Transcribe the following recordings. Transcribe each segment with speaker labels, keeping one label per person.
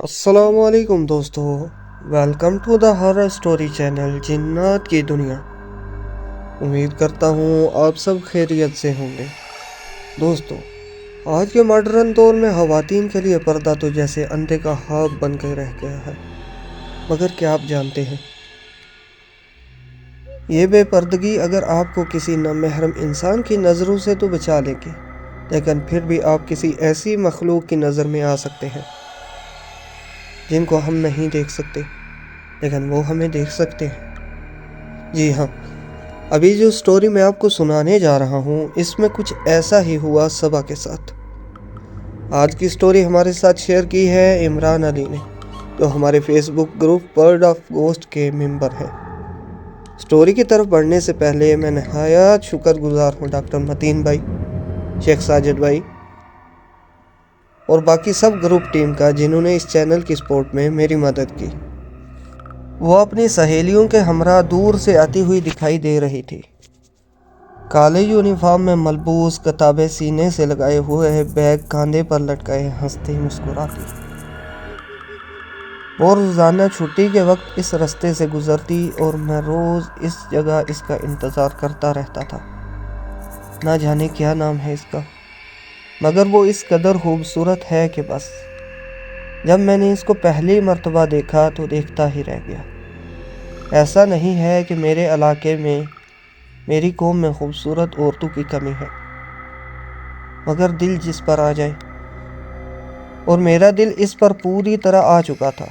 Speaker 1: السلام علیکم دوستو، welcome to the horror story channel جنات کی دنیا۔ امید کرتا ہوں آپ سب خیریت سے ہوں گے۔ دوستو، آج کے ماڈرن دور میں خواتین کے لیے پردہ تو جیسے اندھے کا خواب بن کے رہ گیا ہے، مگر کیا آپ جانتے ہیں یہ بے پردگی اگر آپ کو کسی نامحرم انسان کی نظروں سے تو بچا لے گی، لیکن پھر بھی آپ کسی ایسی مخلوق کی نظر میں آ سکتے ہیں جن کو ہم نہیں دیکھ سکتے، لیکن وہ ہمیں دیکھ سکتے ہیں۔ جی ہاں، ابھی جو سٹوری میں آپ کو سنانے جا رہا ہوں، اس میں کچھ ایسا ہی ہوا صبا کے ساتھ۔ آج کی سٹوری ہمارے ساتھ شیئر کی ہے عمران علی نے، جو ہمارے face group world of ghost کے ممبر ہیں۔ سٹوری کی طرف بڑھنے سے پہلے میں نہایت شکر گزار ہوں ڈاکٹر متین بھائی، شیخ ساجد بھائی اور باقی سب گروپ ٹیم کا، جنہوں نے اس چینل کی سپورٹ میں میری مدد کی۔ وہ اپنی سہیلیوں کے ہمراہ دور سے آتی ہوئی دکھائی دے رہی تھی، کالے یونیفارم میں ملبوس، کتابیں سینے سے لگائے ہوئے، بیگ کاندھے پر لٹکائے، ہنستی مسکراتی۔ وہ روزانہ چھٹی کے وقت اس رستے سے گزرتی اور میں روز اس جگہ اس کا انتظار کرتا رہتا تھا۔ نہ جانے کیا نام ہے اس کا، مگر وہ اس قدر خوبصورت ہے کہ بس جب میں نے اس کو پہلی مرتبہ دیکھا تو دیکھتا ہی رہ گیا۔ ایسا نہیں ہے کہ میرے علاقے میں، میری قوم میں خوبصورت عورتوں کی کمی ہے، مگر دل جس پر آ جائے، اور میرا دل اس پر پوری طرح آ چکا تھا۔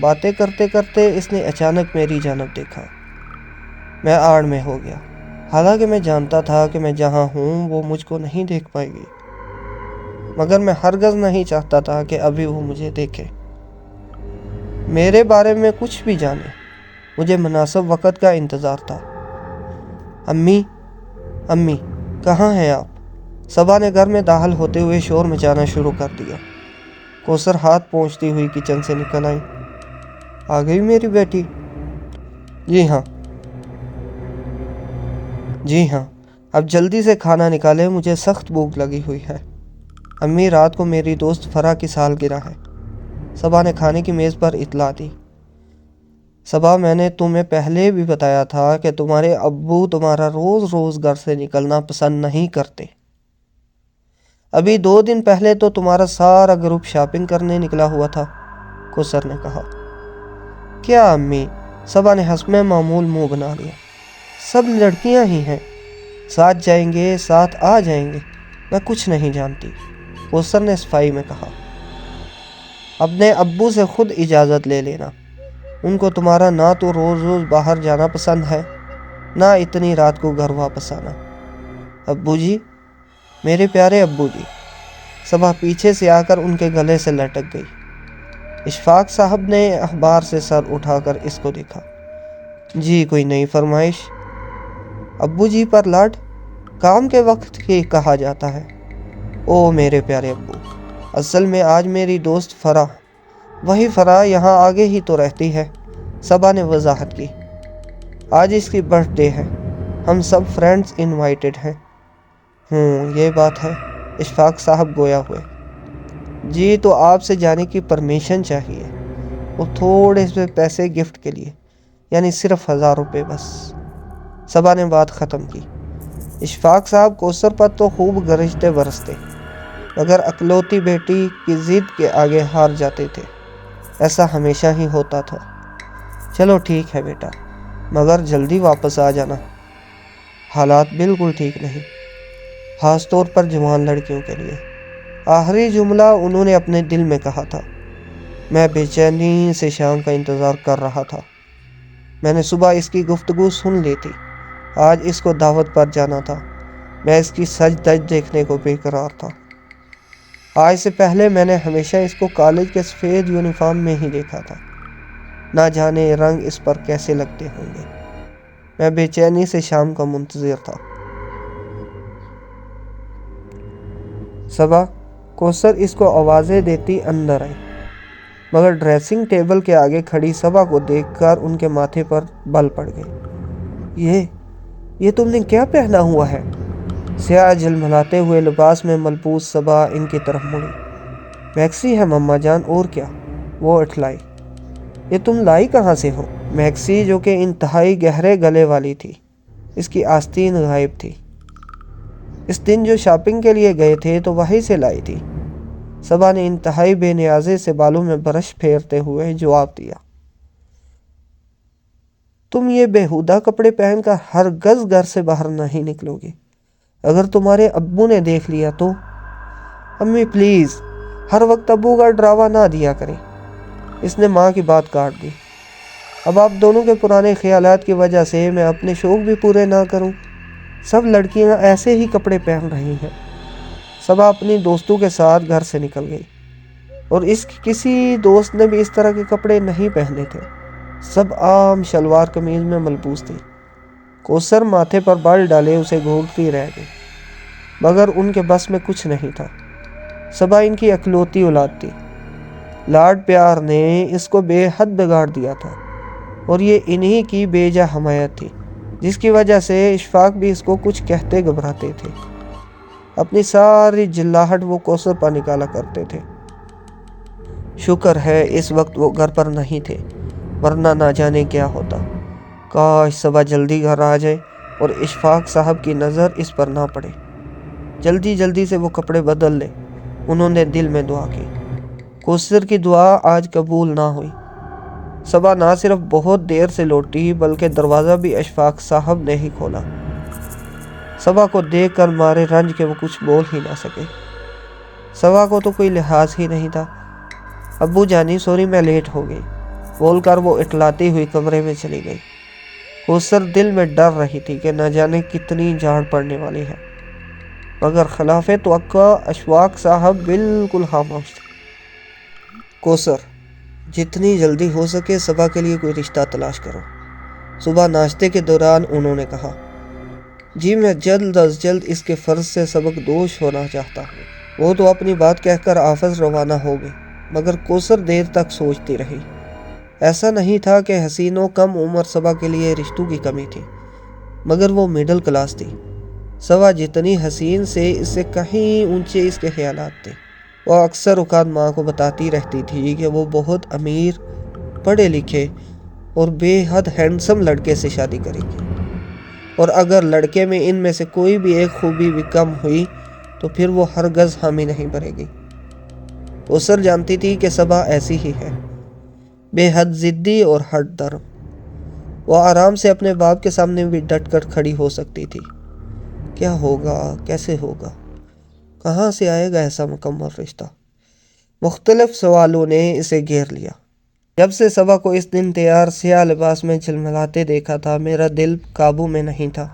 Speaker 1: باتیں کرتے کرتے اس نے اچانک میری جانب دیکھا۔ میں آڑ میں ہو گیا، حالانکہ میں جانتا تھا کہ میں جہاں ہوں وہ مجھ کو نہیں دیکھ پائے گی، مگر میں ہرگز نہیں چاہتا تھا کہ ابھی وہ مجھے دیکھے، میرے بارے میں کچھ بھی جانے۔ مجھے مناسب وقت کا انتظار تھا۔ امی امی کہاں ہیں آپ؟ صبا نے گھر میں داخل ہوتے ہوئے شور مچانا شروع کر دیا۔ کوثر ہاتھ پہنچتی ہوئی کچن سے نکل آئی۔ آ گئی میری بیٹی؟ جی ہاں، اب جلدی سے کھانا نکالے، مجھے سخت بھوک لگی ہوئی ہے۔ امی، رات کو میری دوست فرا کی سالگرہ ہے، صبا نے کھانے کی میز پر اطلاع دی۔ صبا، میں نے تمہیں پہلے بھی بتایا تھا کہ تمہارے ابو تمہارا روز روز گھر سے نکلنا پسند نہیں کرتے۔ ابھی 2 دن پہلے تو تمہارا سارا گروپ شاپنگ کرنے نکلا ہوا تھا، کوثر نے کہا۔ کیا امی؟ صبا نے حسب معمول منہ بنا لیا۔ سب لڑکیاں ہی ہیں، ساتھ جائیں گے، ساتھ آ جائیں گے، میں کچھ نہیں جانتی، کوثر نے صفائی میں کہا۔ اپنے ابو سے خود اجازت لے لینا، ان کو تمہارا نہ تو روز روز باہر جانا پسند ہے، نہ اتنی رات کو گھر واپس آنا۔ ابو جی، میرے پیارے ابو جی۔ صبا پیچھے سے آ کر ان کے گلے سے لٹک گئی۔ اشفاق صاحب نے اخبار سے سر اٹھا کر اس کو دیکھا۔ جی، کوئی نئی فرمائش؟ ابو جی پر لاڈ کام کے وقت ہی کہا جاتا ہے۔ او میرے پیارے ابو، اصل میں آج میری دوست فرا، وہی فرا یہاں آگے ہی تو رہتی ہے، صبا نے وضاحت کی۔ آج اس کی برتھ ڈے ہے، ہم سب فرینڈز انوائٹڈ ہیں۔ یہ بات ہے، اشفاق صاحب گویا ہوئے۔ جی، تو آپ سے جانے کی پرمیشن چاہیے، وہ تھوڑے سے پیسے گفٹ کے لیے، یعنی صرف 1000 روپے بس۔ صبا نے بات ختم کی۔ اشفاق صاحب کوثر پر تو خوب گرجتے برستے، مگر اکلوتی بیٹی کی ضد کے آگے ہار جاتے تھے، ایسا ہمیشہ ہی ہوتا تھا۔ چلو ٹھیک ہے بیٹا، مگر جلدی واپس آ جانا، حالات بالکل ٹھیک نہیں، خاص طور پر جوان لڑکیوں کے لیے۔ آخری جملہ انہوں نے اپنے دل میں کہا تھا۔ میں بے چینی سے شام کا انتظار کر رہا تھا۔ میں نے صبح اس کی گفتگو سن لی تھی، آج اس کو دعوت پر جانا تھا، میں اس کی سج دج دیکھنے کو بے قرار تھا۔ آج سے پہلے میں نے ہمیشہ اس کو کالج کے سفید یونیفارم میں ہی دیکھا تھا، نہ جانے رنگ اس پر کیسے لگتے ہوں گے۔ میں بے چینی سے شام کا منتظر تھا۔ صبا، کوثر اس کو آوازیں دیتی اندر آئی، مگر ڈریسنگ ٹیبل کے آگے کھڑی صبا کو دیکھ کر ان کے ماتھے پر بل پڑ گئی۔ یہ تم نے کیا پہنا ہوا ہے؟ سیاہ جھلملاتے ہوئے لباس میں ملبوس صبا ان کی طرف مڑی۔ میکسی ہے مما جان، اور کیا؟ وہ اٹھلائی۔ یہ تم لائی کہاں سے ہو؟ میکسی جو کہ انتہائی گہرے گلے والی تھی، اس کی آستین غائب تھی۔ اس دن جو شاپنگ کے لیے گئے تھے تو وہیں سے لائی تھی، صبا نے انتہائی بے نیازی سے بالوں میں برش پھیرتے ہوئے جواب دیا۔ تم یہ بیہودہ کپڑے پہن کر ہرگز گھر سے باہر نہیں نکلو گے، اگر تمہارے ابو نے دیکھ لیا تو۔ امی پلیز ہر وقت ابو کا ڈراوا نہ دیا کریں، اس نے ماں کی بات کاٹ دی۔ اب آپ دونوں کے پرانے خیالات کی وجہ سے میں اپنے شوق بھی پورے نہ کروں۔ سب لڑکیاں ایسے ہی کپڑے پہن رہی ہیں۔ صبا اپنی دوستوں کے ساتھ گھر سے نکل گئی، اور اس کی کسی دوست نے بھی اس طرح کے کپڑے نہیں پہنے تھے۔ سب عام شلوار قمیض میں ملبوس تھی۔ کوثر ماتھے پر بال ڈالے اسے گھورتی رہ گئی، مگر ان کے بس میں کچھ نہیں تھا۔ صبا ان کی اکلوتی اولاد تھی۔ لاڈ پیار نے اس کو بے حد بگاڑ دیا تھا، اور یہ انہی کی بے جا حمایت تھی جس کی وجہ سے اشفاق بھی اس کو کچھ کہتے گھبراتے تھے۔ اپنی ساری جلاہٹ وہ کوثر پر نکالا کرتے تھے۔ شکر ہے اس وقت وہ گھر پر نہیں تھے، ورنہ نہ جانے کیا ہوتا۔ کاش صبا جلدی گھر آ جائے اور اشفاق صاحب کی نظر اس پر نہ پڑے۔ جلدی جلدی سے وہ کپڑے بدل لے، انہوں نے دل میں دعا کی۔ کوثر کی دعا آج قبول نہ ہوئی۔ صبا نہ صرف بہت دیر سے لوٹی بلکہ دروازہ بھی اشفاق صاحب نے ہی کھولا۔ صبا کو دیکھ کر مارے رنج کے وہ کچھ بول ہی نہ سکے۔ صبا کو تو کوئی لحاظ ہی نہیں تھا۔ ابو جانی سوری میں لیٹ ہو گئی بول کر وہ اٹلاتی ہوئی کمرے میں چلی گئی۔ کوثر دل میں ڈر رہی تھی کہ نہ جانے کتنی جھاڑ پڑنے والی ہے، مگر خلاف توقع اشفاق صاحب بالکل خاموش تھے۔ کوثر، جتنی جلدی ہو سکے صبا کے لیے کوئی رشتہ تلاش کرو، صبح ناشتے کے دوران انہوں نے کہا۔ جی میں جلد از جلد اس کے فرض سے سبق دوش ہونا چاہتا ہوں۔ وہ تو اپنی بات کہہ کر آفس روانہ ہو گئی، مگر کوثر دیر تک سوچتی رہی۔ ایسا نہیں تھا کہ حسین و کم عمر صبا کے لیے رشتوں کی کمی تھی، مگر وہ مڈل کلاس تھی۔ صبا جتنی حسین سے اس سے کہیں اونچے اس کے خیالات تھے۔ وہ اکثر اوقات ماں کو بتاتی رہتی تھی کہ وہ بہت امیر، پڑھے لکھے اور بے حد ہینڈسم لڑکے سے شادی کرے گی، اور اگر لڑکے میں ان میں سے کوئی بھی ایک خوبی بھی کم ہوئی تو پھر وہ ہرگز حامی نہیں بھرے گی۔ کوثر جانتی تھی کہ صبا ایسی ہی ہے، بے حد ضدی اور ہٹ درم۔ وہ آرام سے اپنے باپ کے سامنے بھی ڈٹ کر کھڑی ہو سکتی تھی۔ کیا ہوگا، کیسے ہوگا، کہاں سے آئے گا ایسا مکمل رشتہ؟ مختلف سوالوں نے اسے گھیر لیا۔ جب سے صبا کو اس دن تیار سیاہ لباس میں جھلملاتے دیکھا تھا، میرا دل قابو میں نہیں تھا۔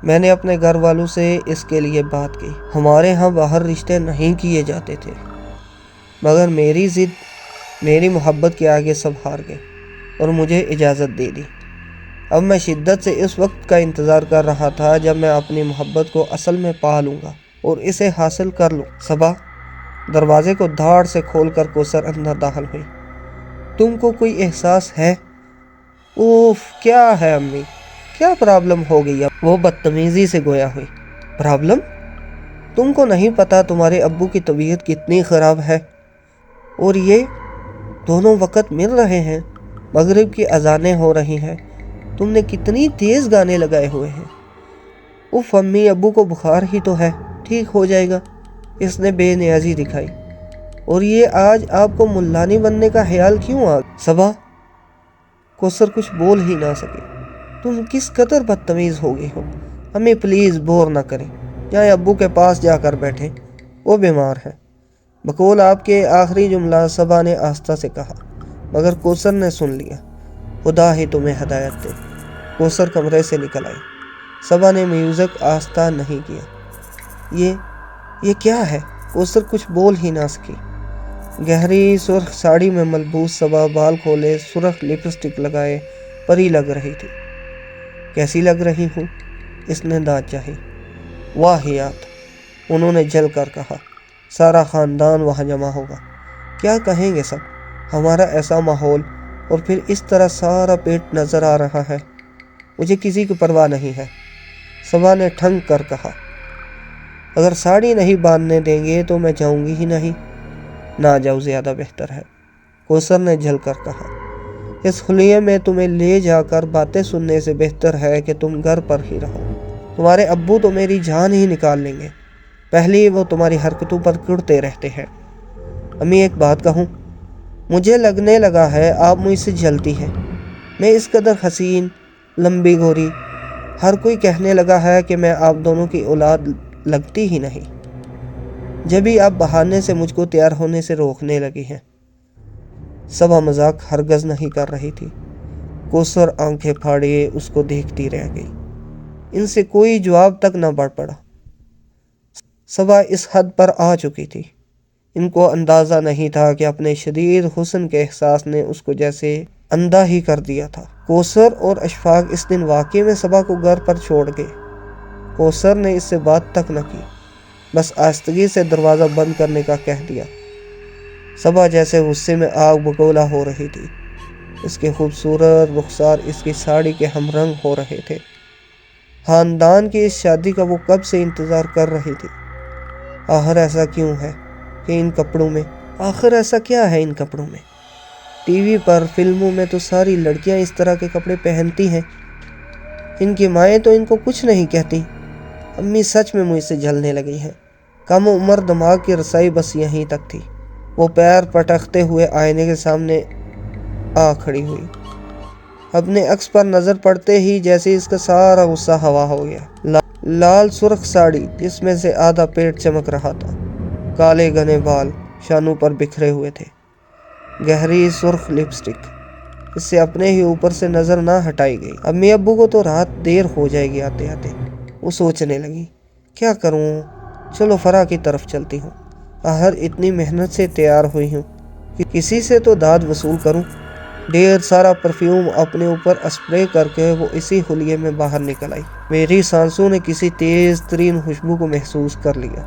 Speaker 1: میں نے اپنے گھر والوں سے اس کے لیے بات کی۔ ہمارے ہاں باہر رشتے نہیں کیے جاتے تھے، مگر میری ضد، میری محبت کے آگے سب ہار گئے اور مجھے اجازت دے دی۔ اب میں شدت سے اس وقت کا انتظار کر رہا تھا جب میں اپنی محبت کو اصل میں پا لوں گا اور اسے حاصل کر لوں۔ صبا، دروازے کو دھاڑ سے کھول کر کوثر اندر داخل ہوئی۔ تم کو کوئی احساس ہے؟ اوف، کیا ہے امی، کیا پرابلم ہو گئی؟ وہ بدتمیزی سے گویا ہوئی۔ پرابلم؟ تم کو نہیں پتا تمہارے ابو کی طبیعت کتنی خراب ہے، اور یہ دونوں وقت مل رہے ہیں، مغرب کی اذانیں ہو رہی ہیں، تم نے کتنی تیز گانے لگائے ہوئے ہیں۔ اوف امی، ابو کو بخار ہی تو ہے، ٹھیک ہو جائے گا، اس نے بے نیازی دکھائی۔ اور یہ آج آپ کو ملانی بننے کا خیال کیوں آ گیا؟ صبا، کوثر کچھ بول ہی نہ سکے۔ تم کس قدر بدتمیز ہو گئی ہو۔ ہمیں پلیز بور نہ کریں، جائیں ابو کے پاس جا کر بیٹھیں، وہ بیمار ہے۔ بقول آپ کے آخری جملہ صبا نے آہستہ سے کہا، مگر کوثر نے سن لیا۔ خدا ہی تمہیں ہدایت دے۔ کوثر کمرے سے نکل آئی۔ صبا نے میوزک آہستہ نہیں کیا۔ یہ کیا ہے؟ کوثر کچھ بول ہی نہ سکی۔ گہری سرخ ساڑی میں ملبوس صبا بال کھولے، سرخ لپسٹک لگائے پری لگ رہی تھی۔ کیسی لگ رہی ہوں؟ اس نے داد چاہی۔ واہیات، انہوں نے جل کر کہا۔ سارا خاندان وہاں جمع ہوگا، کیا کہیں گے سب؟ ہمارا ایسا ماحول، اور پھر اس طرح سارا پیٹ نظر آ رہا ہے۔ مجھے کسی کی پرواہ نہیں ہے، صبا نے ٹھنگ کر کہا۔ اگر ساڑی نہیں باندھنے دیں گے تو میں جاؤں گی ہی نہیں۔ نہ جاؤ، زیادہ بہتر ہے۔ کوثر نے جھل کر کہا۔ اس خلیے میں تمہیں لے جا کر باتیں سننے سے بہتر ہے کہ تم گھر پر ہی رہو۔ تمہارے ابو تو میری جان ہی نکال لیں گے، پہلے ہی وہ تمہاری حرکتوں پر کڑتے رہتے ہیں۔ امی ایک بات کہوں، مجھے لگنے لگا ہے آپ مجھ سے جلتی ہیں۔ میں اس قدر حسین، لمبی گوری، ہر کوئی کہنے لگا ہے کہ میں آپ دونوں کی اولاد لگتی ہی نہیں، جبھی آپ بہانے سے مجھ کو تیار ہونے سے روکنے لگی ہیں۔ صبا مذاق ہرگز نہیں کر رہی تھی۔ کوثر آنکھیں پھاڑے اس کو دیکھتی رہ گئی۔ ان سے کوئی جواب تک نہ بڑھ پڑا۔ صبا اس حد پر آ چکی تھی، ان کو اندازہ نہیں تھا کہ اپنے شدید حسن کے احساس نے اس کو جیسے اندھا ہی کر دیا تھا۔ کوثر اور اشفاق اس دن واقعے میں صبا کو گھر پر چھوڑ گئے۔ کوثر نے اس سے بات تک نہ کی، بس آہستگی سے دروازہ بند کرنے کا کہہ دیا۔ صبا جیسے غصے میں آگ بگولا ہو رہی تھی۔ اس کے خوبصورت رخسار اس کی ساڑی کے ہم رنگ ہو رہے تھے۔ خاندان کی اس شادی کا وہ کب سے انتظار کر رہی تھی۔ آخر ایسا کیوں ہے کہ ان کپڑوں میں، آخر ایسا کیا ہے ان کپڑوں میں؟ ٹی وی پر، فلموں میں تو ساری لڑکیاں اس طرح کے کپڑے پہنتی ہیں، ان کی مائیں تو ان کو کچھ نہیں کہتی۔ امی سچ میں مجھ سے جلنے لگی ہیں۔ کم عمر دماغ کی رسائی بس یہیں تک تھی۔ وہ پیر پٹکتے ہوئے آئینے کے سامنے آ کھڑی ہوئی۔ اپنے عکس پر نظر پڑتے ہی جیسے اس کا سارا غصہ ہوا ہو گیا۔ لال سرخ ساڑی جس میں سے آدھا پیٹ چمک رہا تھا، کالے گھنے بال شانوں پر بکھرے ہوئے تھے، گہری سرخ لپسٹک اس سے اپنے ہی اوپر سے نظر نہ ہٹائی گئی۔ امی ابو کو تو رات دیر ہو جائے گی آتے آتے۔ وہ سوچنے لگی، کیا کروں؟ چلو فرح کی طرف چلتی ہوں۔ آخر اتنی محنت سے تیار ہوئی ہوں کہ کسی سے تو داد وصول کروں۔ ڈھیر سارا پرفیوم اپنے اوپر اسپرے کر کے وہ اسی خلیے میں باہر نکل آئی۔ میری سانسوں نے کسی تیز ترین خوشبو کو محسوس کر لیا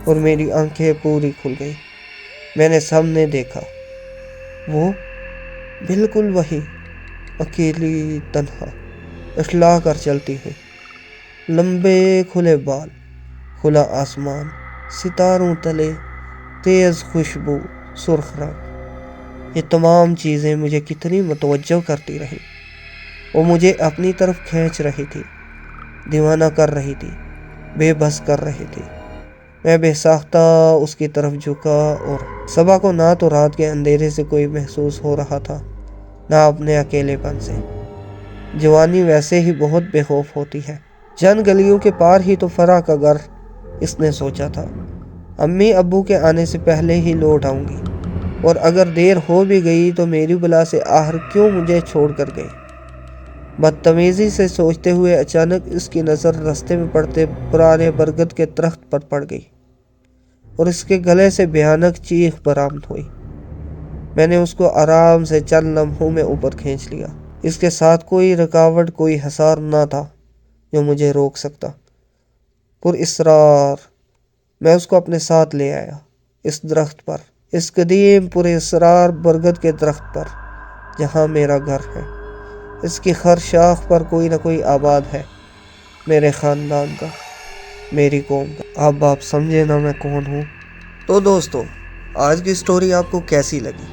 Speaker 1: اور میری آنکھیں پوری کھل گئی۔ میں نے سامنے دیکھا، وہ بالکل وہی اکیلی تنہا اٹھلا کر چلتی ہوئی، لمبے کھلے بال، کھلا آسمان، ستاروں تلے تیز خوشبو، سرخ رنگ۔ یہ تمام چیزیں مجھے کتنی متوجہ کرتی رہیں۔ وہ مجھے اپنی طرف کھینچ رہی تھی، دیوانہ کر رہی تھی، بے بس کر رہی تھی۔ میں بے ساختہ اس کی طرف جھکا اور صبا کو نہ تو رات کے اندھیرے سے کوئی محسوس ہو رہا تھا، نہ اپنے اکیلے پن سے۔ جوانی ویسے ہی بہت بے خوف ہوتی ہے۔ چند گلیوں کے پار ہی تو فرح کا گھر، اس نے سوچا تھا۔ امی ابو کے آنے سے پہلے ہی لوٹ آؤں گی، اور اگر دیر ہو بھی گئی تو میری بلا سے آخر کیوں مجھے چھوڑ کر گئی۔ بدتمیزی سے سوچتے ہوئے اچانک اس کی نظر رستے میں پڑتے پرانے برگد کے درخت پر پڑ گئی اور اس کے گلے سے بھیانک چیخ برآمد ہوئی۔ میں نے اس کو آرام سے چند لمحوں میں اوپر کھینچ لیا۔ اس کے ساتھ کوئی رکاوٹ، کوئی حصار نہ تھا جو مجھے روک سکتا۔ پر اسرار میں اس کو اپنے ساتھ لے آیا، اس درخت پر، اس قدیم پر اسرار برگد کے درخت پر جہاں میرا گھر ہے۔ اس کی ہر شاخ پر کوئی نہ کوئی آباد ہے، میرے خاندان کا، میری قوم کا۔ اب آپ سمجھے نا میں کون ہوں۔ تو دوستو، آج کی سٹوری آپ کو کیسی لگی؟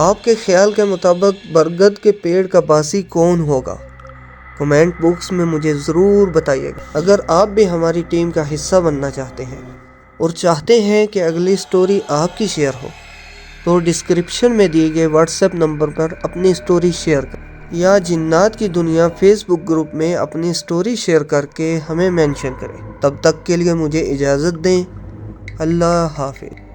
Speaker 1: آپ کے خیال کے مطابق برگد کے پیڑ کا باسی کون ہوگا؟ کمنٹ باکس میں مجھے ضرور بتائیے گا۔ اگر آپ بھی ہماری ٹیم کا حصہ بننا چاہتے ہیں اور چاہتے ہیں کہ اگلی سٹوری آپ کی شیئر ہو، تو ڈسکرپشن میں دیے گئے واٹس ایپ نمبر پر اپنی سٹوری شیئر کریں، یا جنات کی دنیا فیس بک گروپ میں اپنی سٹوری شیئر کر کے ہمیں مینشن کریں۔ تب تک کے لیے مجھے اجازت دیں۔ اللہ حافظ۔